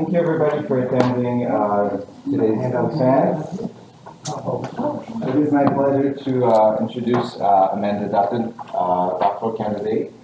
Thank you everybody for attending today's event. It is my pleasure to introduce Amanda doctoral candidate.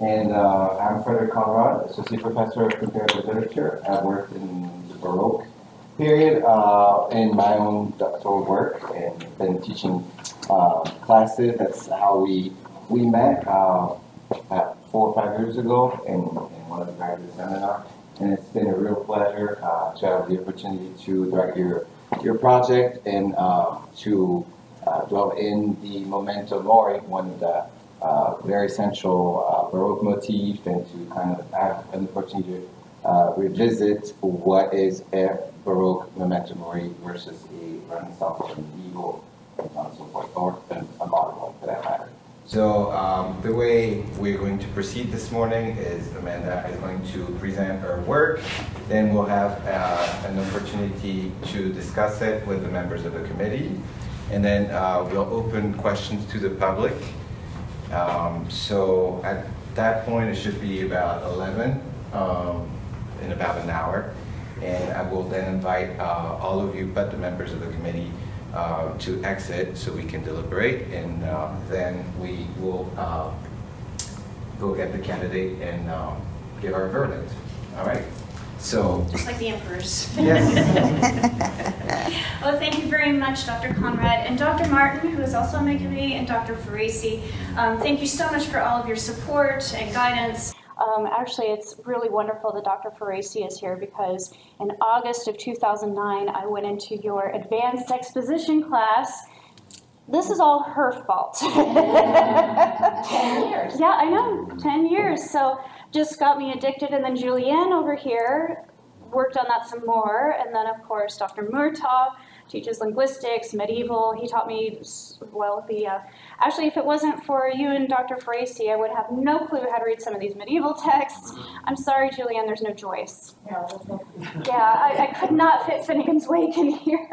And I'm Frederick Conrad, Associate Professor of Comparative Literature. I've worked in the Baroque period in my own doctoral work and been teaching classes. That's how we met 4 or 5 years ago in one of the graduate seminars. And it's been a real pleasure to have the opportunity to direct your project and to dwell in the memento mori, one of the very essential Baroque motif, and to kind of have an opportunity to revisit what is a Baroque memento mori versus a Renaissance or medieval, and so on and so forth, or a modern one for that matter. So the way we're going to proceed this morning is Amanda is going to present her work, then we'll have an opportunity to discuss it with the members of the committee, and then we'll open questions to the public. So at that point it should be about 11 in about an hour, and I will then invite all of you but the members of the committee to exit so we can deliberate, and then we will go get the candidate and give our verdict. All right. So just like the emperors. Yes. Well, thank you very much, Dr. Conrad, and Dr. Martin, who is also on my committee, and Dr. Farisi. Thank you so much for all of your support and guidance. Actually, it's really wonderful that Dr. Farisi is here, because in August of 2009, I went into your advanced exposition class. This is all her fault. 10 years. Yeah, I know, 10 years. So just got me addicted, and then Julianne over here worked on that some more, and then of course Dr. Murtaugh teaches linguistics, medieval. He taught me, well, actually if it wasn't for you and Dr. Farisi, I would have no clue how to read some of these medieval texts. I'm sorry, Julianne, there's no Joyce. Yeah, I could not fit Finnegan's Wake in here.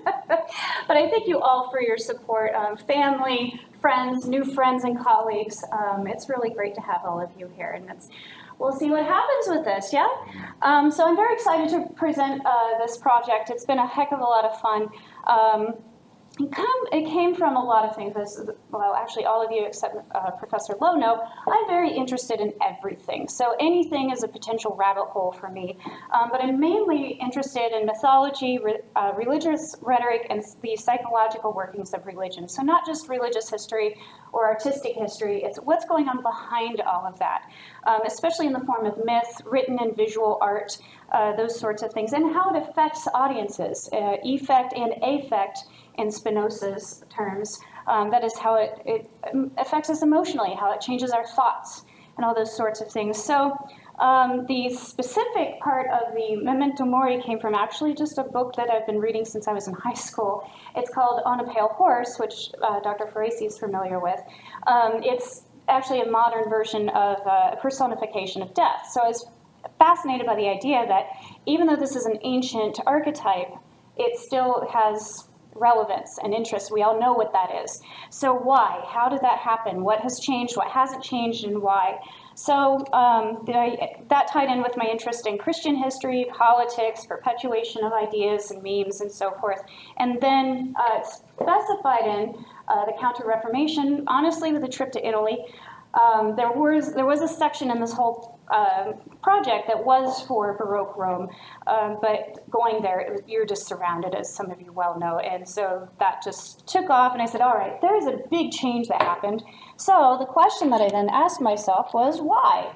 But I thank you all for your support, family, friends, new friends and colleagues. It's really great to have all of you here, and we'll see what happens with this, yeah? So I'm very excited to present this project. It's been a heck of a lot of fun. It came from a lot of things. Well, actually, all of you except Professor Lowe know, I'm very interested in everything. So anything is a potential rabbit hole for me. But I'm mainly interested in mythology, religious rhetoric, and the psychological workings of religion. So not just religious history or artistic history, it's what's going on behind all of that, especially in the form of myth, written and visual art, those sorts of things, and how it affects audiences, effect and affect in Spinoza's terms. That is how it affects us emotionally, how it changes our thoughts, and all those sorts of things. So the specific part of the memento mori came from actually just a book that I've been reading since I was in high school. It's called On a Pale Horse, which Dr. Farisi is familiar with. It's actually a modern version of a personification of death. So I was fascinated by the idea that even though this is an ancient archetype, it still has relevance and interest. We all know what that is. So why? How did that happen? What has changed? What hasn't changed, and why? So that tied in with my interest in Christian history, politics, perpetuation of ideas and memes, and so forth. And then it's specified in the Counter-Reformation, honestly, with a trip to Italy. There was a section in this whole project that was for Baroque Rome, but going there, you're just surrounded, as some of you well know, and so that just took off, and I said, all right, there is a big change that happened. So the question that I then asked myself was, why?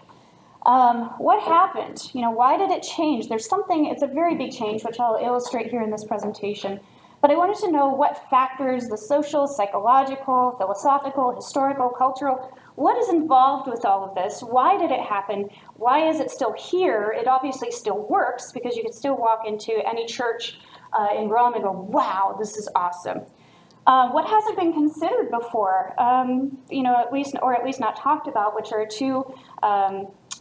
What happened? You know, why did it change? There's something, it's a very big change, which I'll illustrate here in this presentation. But I wanted to know what factors, the social, psychological, philosophical, historical, cultural, what is involved with all of this? Why did it happen? Why is it still here? It obviously still works, because you can still walk into any church in Rome and go, wow, this is awesome. What hasn't been considered before, you know, at least not talked about, which are two,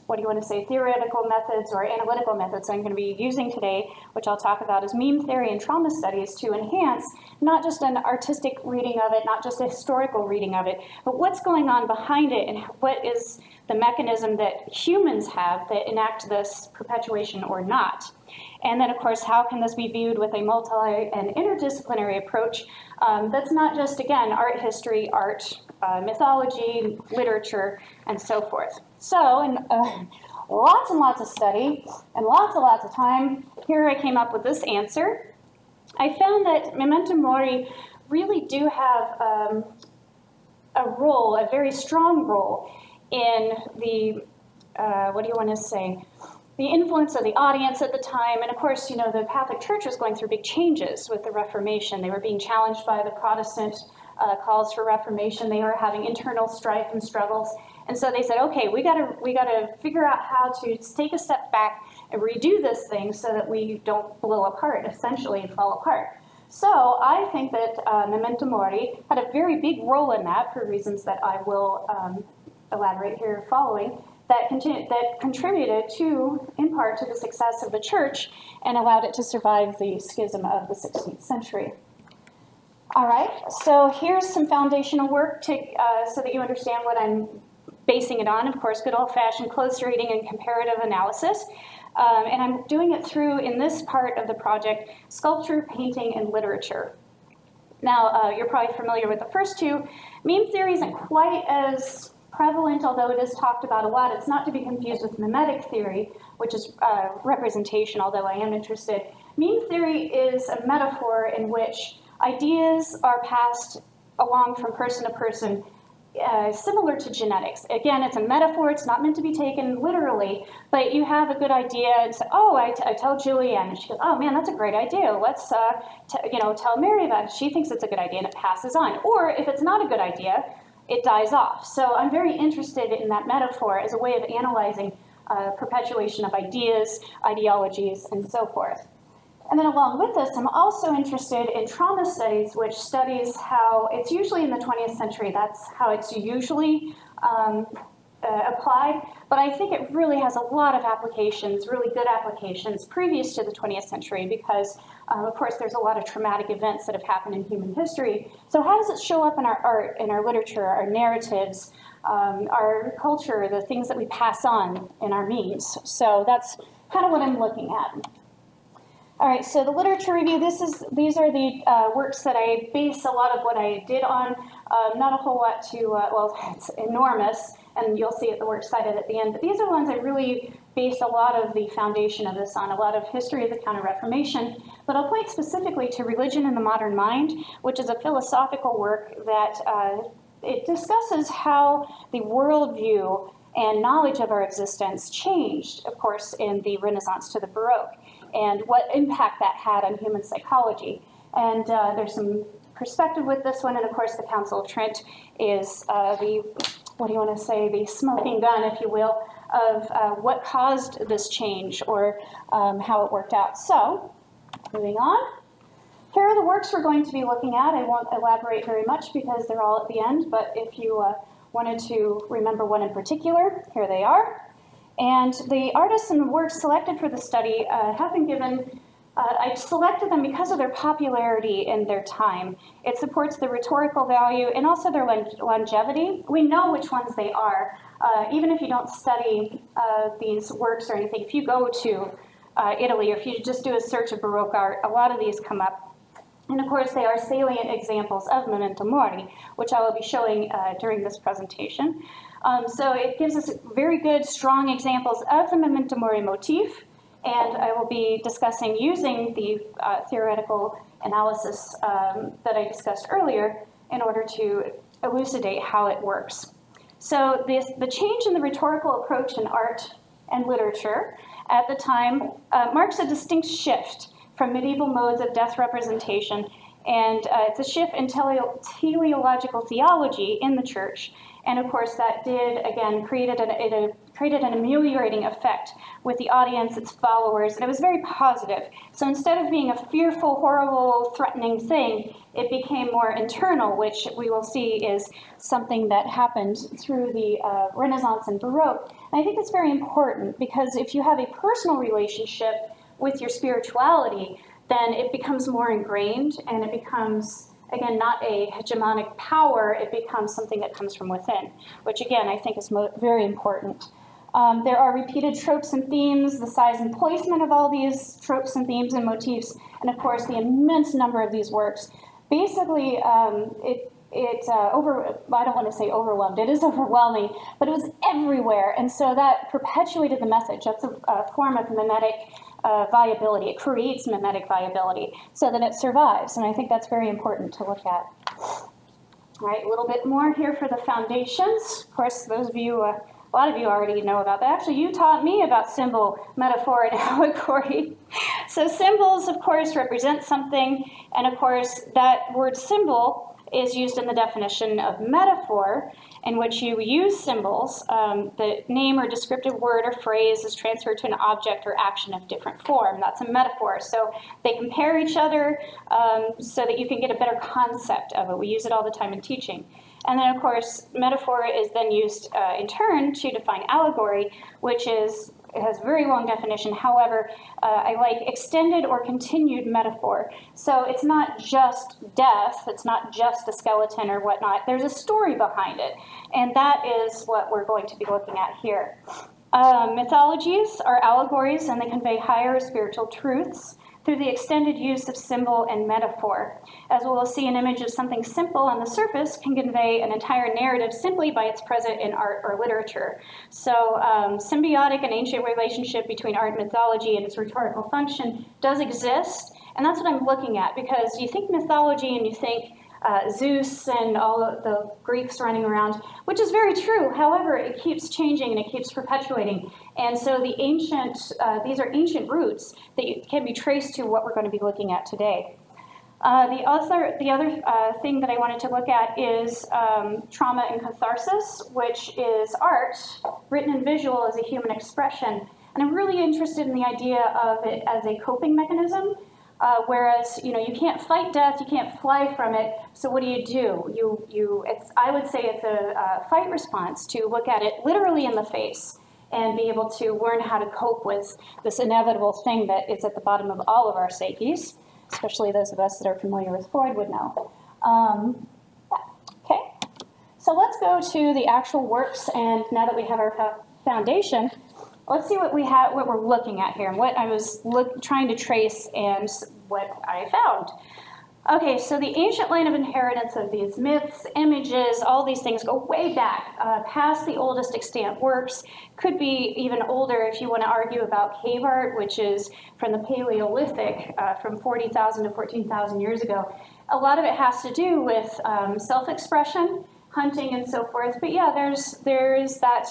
what do you want to say, theoretical methods or analytical methods I'm going to be using today, which I'll talk about, is meme theory and trauma studies, to enhance not just an artistic reading of it, not just a historical reading of it, but what's going on behind it, and what is the mechanism that humans have that enact this perpetuation or not. And then, of course, how can this be viewed with a multi and interdisciplinary approach that's not just, again, art history, art, mythology, literature, and so forth. So, in lots and lots of study and lots of time, here I came up with this answer. I found that memento mori really do have a role, a very strong role in the, what do you want to say, the influence of the audience at the time. And of course, you know, the Catholic Church was going through big changes with the Reformation. They were being challenged by the Protestant calls for Reformation. They were having internal strife and struggles. And so they said, okay, we gotta figure out how to take a step back and redo this thing so that we don't blow apart, essentially, and fall apart. So I think that memento mori had a very big role in that for reasons that I will elaborate here following, that contributed to, in part, to the success of the church and allowed it to survive the schism of the 16th century. All right, so here's some foundational work to, so that you understand what I'm basing it on. Of course, good old-fashioned close reading and comparative analysis. And I'm doing it through, in this part of the project, sculpture, painting, and literature. Now, you're probably familiar with the first two. Meme theory isn't quite as prevalent, although it is talked about a lot. It's not to be confused with mimetic theory, which is representation, although I am interested. Meme theory is a metaphor in which ideas are passed along from person to person, similar to genetics. Again, it's a metaphor. It's not meant to be taken literally, but you have a good idea and say, oh, I tell Julianne, and she goes, oh man, that's a great idea. Let's tell Mary about it. She thinks it's a good idea, and it passes on. Or if it's not a good idea, it dies off. So I'm very interested in that metaphor as a way of analyzing perpetuation of ideas, ideologies, and so forth. And then along with this, I'm also interested in trauma studies, which studies how it's usually in the 20th century. That's how it's usually applied. But I think it really has a lot of applications, really good applications, previous to the 20th century because, of course, there's a lot of traumatic events that have happened in human history. So how does it show up in our art, in our literature, our narratives, our culture, the things that we pass on in our memes? So that's kind of what I'm looking at. All right, so the literature review, these are the works that I base a lot of what I did on. Not a whole lot to, well, it's enormous, and you'll see the works cited at the end, but these are ones I really based a lot of the foundation of this on, a lot of history of the Counter-Reformation. But I'll point specifically to Religion in the Modern Mind, which is a philosophical work that it discusses how the worldview and knowledge of our existence changed, of course, in the Renaissance to the Baroque, and what impact that had on human psychology. And there's some perspective with this one, and of course the Council of Trent is the, what do you want to say, the smoking gun, if you will, of what caused this change or how it worked out. So, moving on. Here are the works we're going to be looking at. I won't elaborate very much because they're all at the end, but if you wanted to remember one in particular, here they are. And the artists and the works selected for the study have been given, I selected them because of their popularity in their time. It supports the rhetorical value and also their longevity. We know which ones they are. Even if you don't study these works or anything, if you go to Italy, or if you just do a search of Baroque art, a lot of these come up. And of course, they are salient examples of memento mori, which I will be showing during this presentation. So it gives us very good, strong examples of the memento mori motif, and I will be discussing using the theoretical analysis that I discussed earlier in order to elucidate how it works. So the change in the rhetorical approach in art and literature at the time marks a distinct shift from medieval modes of death representation, and it's a shift in teleological theology in the church. And of course, that did, again, created an ameliorating effect with the audience, its followers, and it was very positive. So instead of being a fearful, horrible, threatening thing, it became more internal, which we will see is something that happened through the Renaissance and Baroque. And I think that's very important because if you have a personal relationship with your spirituality, then it becomes more ingrained and it becomes, again, not a hegemonic power, it becomes something that comes from within, which again, I think is very important. There are repeated tropes and themes, the size and placement of all these tropes and themes and motifs, and of course the immense number of these works. Basically, I don't want to say overwhelmed, it is overwhelming, but it was everywhere, and so that perpetuated the message. That's a form of mimetic viability. It creates mimetic viability so that it survives, and I think that's very important to look at. All right, a little bit more here for the foundations. Of course, those of you, a lot of you already know about that. Actually, you taught me about symbol, metaphor, and allegory. So symbols, of course, represent something, and of course, that word symbol is used in the definition of metaphor, in which you use symbols. The name or descriptive word or phrase is transferred to an object or action of different form. That's a metaphor. So they compare each other so that you can get a better concept of it. We use it all the time in teaching. And then, of course, metaphor is then used in turn to define allegory, which is, it has a very long definition. However, I like extended or continued metaphor. So it's not just death, it's not just a skeleton or whatnot. There's a story behind it. And that is what we're going to be looking at here. Mythologies are allegories, and they convey higher spiritual truths through the extended use of symbol and metaphor. As we'll see, an image of something simple on the surface can convey an entire narrative simply by its presence in art or literature. So symbiotic and ancient relationship between art and mythology and its rhetorical function does exist, and that's what I'm looking at, because you think mythology and you think Zeus and all of the Greeks running around, which is very true. However, it keeps changing and it keeps perpetuating. And so the ancient, these are ancient roots that can be traced to what we're going to be looking at today. The other thing that I wanted to look at is trauma and catharsis, which is art written in visual as a human expression. And I'm really interested in the idea of it as a coping mechanism. Whereas, you know, you can't fight death, you can't fly from it. So what do? I would say it's a fight response to look at it literally in the face and be able to learn how to cope with this inevitable thing that is at the bottom of all of our psyches, especially those of us that are familiar with Freud would know. Okay, so let's go to the actual works, and now that we have our foundation, let's see what we're looking at here, and what I was trying to trace and what I found. Okay, so the ancient line of inheritance of these myths, images, all these things go way back, past the oldest extant works, could be even older if you want to argue about cave art, which is from the Paleolithic, from 40,000 to 14,000 years ago. A lot of it has to do with self-expression, hunting, and so forth. But yeah, there's that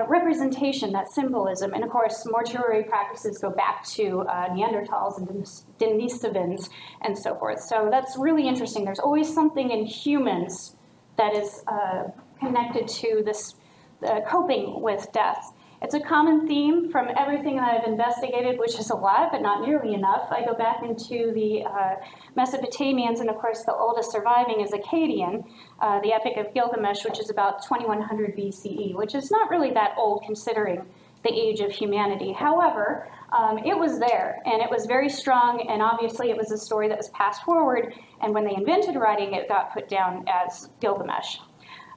representation, that symbolism, and of course mortuary practices go back to Neanderthals and Denisovans and so forth. So that's really interesting. There's always something in humans that is connected to this coping with death. It's a common theme from everything that I've investigated, which is a lot, but not nearly enough. I go back into the Mesopotamians, and of course the oldest surviving is Akkadian, the Epic of Gilgamesh, which is about 2100 BCE, which is not really that old considering the age of humanity. However, it was there, and it was very strong, and obviously it was a story that was passed forward, and when they invented writing, it got put down as Gilgamesh.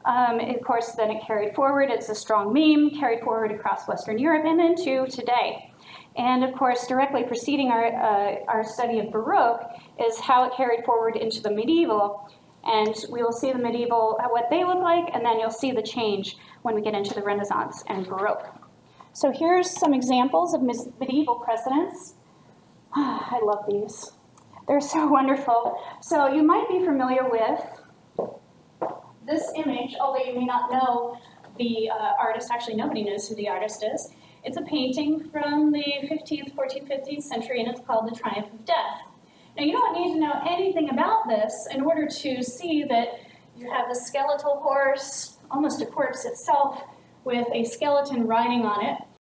Of course, then it carried forward. It's a strong meme, carried forward across Western Europe and into today. And of course, directly preceding our study of Baroque is how it carried forward into the medieval. And we will see the medieval, what they look like, and then you'll see the change when we get into the Renaissance and Baroque. So here's some examples of medieval precedents. I love these. They're so wonderful. So you might be familiar with this image, although you may not know the artist. Actually, nobody knows who the artist is. It's a painting from the 15th, 14th, 15th century, and it's called The Triumph of Death. Now, you don't need to know anything about this in order to see that you have the skeletal horse, almost a corpse itself, with a skeleton riding on it.